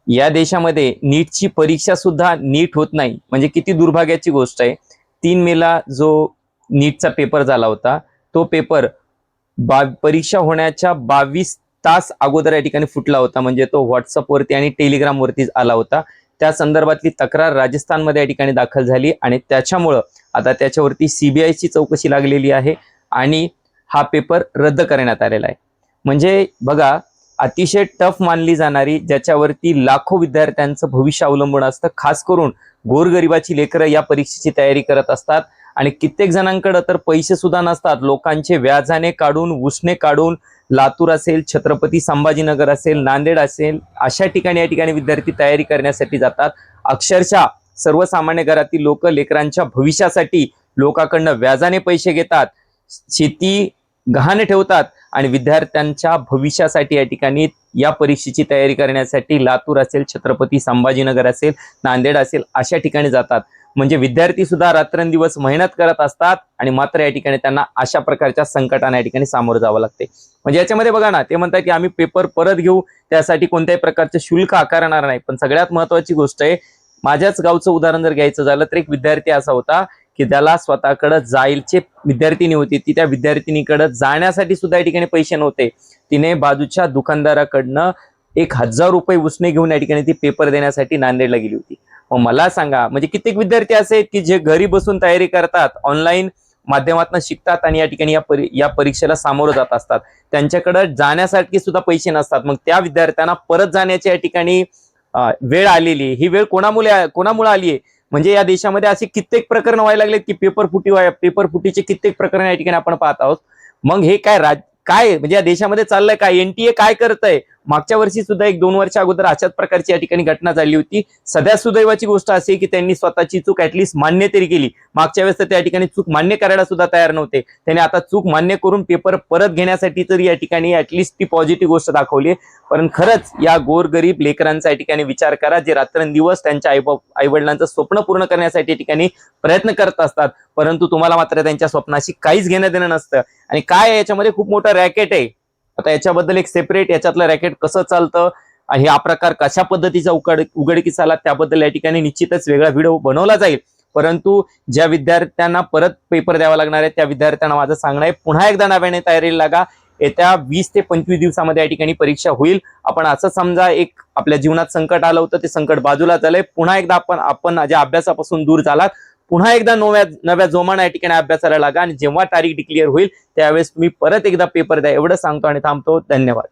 या देशामध्ये नीटची परीक्षा सुद्धा नीट होत नाही, म्हणजे किती दुर्भाग्याची गोष्ट आहे। 3 मेला जो नीटचा पेपर झाला होता, तो पेपर परीक्षा होण्याच्या 22 तास अगोदर या ठिकाणी फुटला होता, म्हणजे तो व्हॉट्सअपवरती आणि टेलिग्रामवरती आला होता। त्या संदर्भातली तक्रार राजस्थानमध्ये या ठिकाणी दाखल झाली आणि त्याच्यामुळं आता त्याच्यावरती सीबीआयची चौकशी लागलेली आहे आणि हा पेपर रद्द करण्यात आलेला आहे। म्हणजे बघा, अतिशय टफ मानली जाणारी, ज्याच्यावरती लाखो विद्यार्थ्यांचं भविष्य अवलंबून असतं, खास करून गोरगरिबाची लेकरं या परीक्षेची तयारी करत असतात आणि कित्येक जणांकडे तर पैसे सुद्धा नसतात, लोकांचे व्याजाने काढून उसने काढून लातूर असेल, छत्रपती संभाजीनगर असेल, नांदेड असेल, अशा ठिकाणी या ठिकाणी विद्यार्थी तयारी करण्यासाठी जातात। अक्षरशः सर्वसामान्य घरातील लोक लेकरांच्या भविष्यासाठी लोकांकडनं व्याजाने पैसे घेतात, शेती गहाण ठेवतात आणि विद्यार्थ्यांच्या भविष्यासाठी या ठिकाणी या परीक्षेची तयारी करण्यासाठी लातूर असेल, छत्रपती संभाजीनगर असेल, नांदेड असेल, अशा ठिकाणी जातात। म्हणजे विद्यार्थी सुद्धा रात्रंदिवस मेहनत करत असतात आणि मात्र या ठिकाणी त्यांना अशा प्रकारच्या संकटांना या ठिकाणी सामोरं जावं लागते। म्हणजे याच्यामध्ये बघा ना, ते म्हणतात की आम्ही पेपर परत घेऊ, त्यासाठी कोणत्याही प्रकारचे शुल्क आकारणार नाही। पण सगळ्यात महत्वाची गोष्ट आहे, माझ्याच गावचं उदाहरण जर घ्यायचं झालं तर एक विद्यार्थी असा होता की त्याला स्वतःकडे जायचे, विद्यार्थिनी होती ती, त्या विद्यार्थिनीकडे जाण्यासाठी सुद्धा या ठिकाणी पैसे नव्हते। तिने बाजूच्या दुकानदाराकडनं 1000 रुपये उसने घेऊन या ठिकाणी ती पेपर देण्यासाठी नांदेडला गेली होती। मग मला सांगा, म्हणजे कित्येक विद्यार्थी असे आहेत की जे घरी बसून तयारी करतात, ऑनलाईन माध्यमातून शिकतात आणि या ठिकाणी या परीक्षेला सामोरं जात असतात, त्यांच्याकडे जाण्यासाठी सुद्धा पैसे नसतात। मग त्या विद्यार्थ्यांना परत जाण्याची या ठिकाणी वेळ आलेली, ही वेळ कोणामुळे आली आहे? म्हणजे या देशामध्ये असे कित्येक प्रकरण व्हायला लागलेत की पेपर फुटीचे कित्येक प्रकरण या ठिकाणी आपण पाहत आहोत। मग हे काय म्हणजे या देशामध्ये चाललंय काय? एनटीए काय करतंय? मागच्या वर्षी सुद्धा 1-2 वर्ष अगोदर अशाच प्रकारची या ठिकाणी घटना झाली होती। सध्या सुदैवाची गोष्ट अशी की त्यांनी स्वतःची चूक ऍटलीस्ट मान्य तरी केली। मागच्या वेळेस तर त्या ठिकाणी चूक मान्य करायला सुद्धा तयार नव्हते, त्यांनी आता चूक मान्य करून पेपर परत घेण्यासाठी तरी या ठिकाणी ऍटलीस्ट ती पॉझिटिव्ह गोष्ट दाखवली। पण खरंच या गोरगरीब लेकरांचा या ठिकाणी विचार करा, जे रात्रंदिवस त्यांच्या आईवडिलांचं स्वप्न पूर्ण करण्यासाठी या ठिकाणी प्रयत्न करत असतात, परंतु तुम्हाला मात्र त्यांच्या स्वप्नाशी काहीच घेणं देणं नसतं। आणि काय याच्यामध्ये खूप मोठं रॅकेट आहे। आता याच्याबद्दल एक सेपरेट याच्यातलं रॅकेट कसं चालतं, हा प्रकार कशा पद्धतीचा उघडकीस आला, त्याबद्दल या ठिकाणी निश्चितच वेगळा व्हिडिओ बनवला जाईल। परंतु ज्या विद्यार्थ्यांना परत पेपर द्यावा लागणार आहे त्या विद्यार्थ्यांना माझं सांगणं आहे, पुन्हा एकदा नव्याने तयारीला लागा। येत्या 20 ते 25 दिवसामध्ये या ठिकाणी परीक्षा होईल। आपण असं समजा, एक आपल्या जीवनात संकट आलं होतं, ते संकट बाजूला झालंय, पुन्हा एकदा आपण ज्या अभ्यासापासून दूर झालात, पुन्हा एकदा नव्या जोमाने या ठिकाणी अभ्यासाला लागा आणि जेव्हा तारीख डिक्लेअर होईल त्यावेळेस तुम्ही परत एकदा पेपर द्या, एवढं सांगतो आणि थांबतो। धन्यवाद।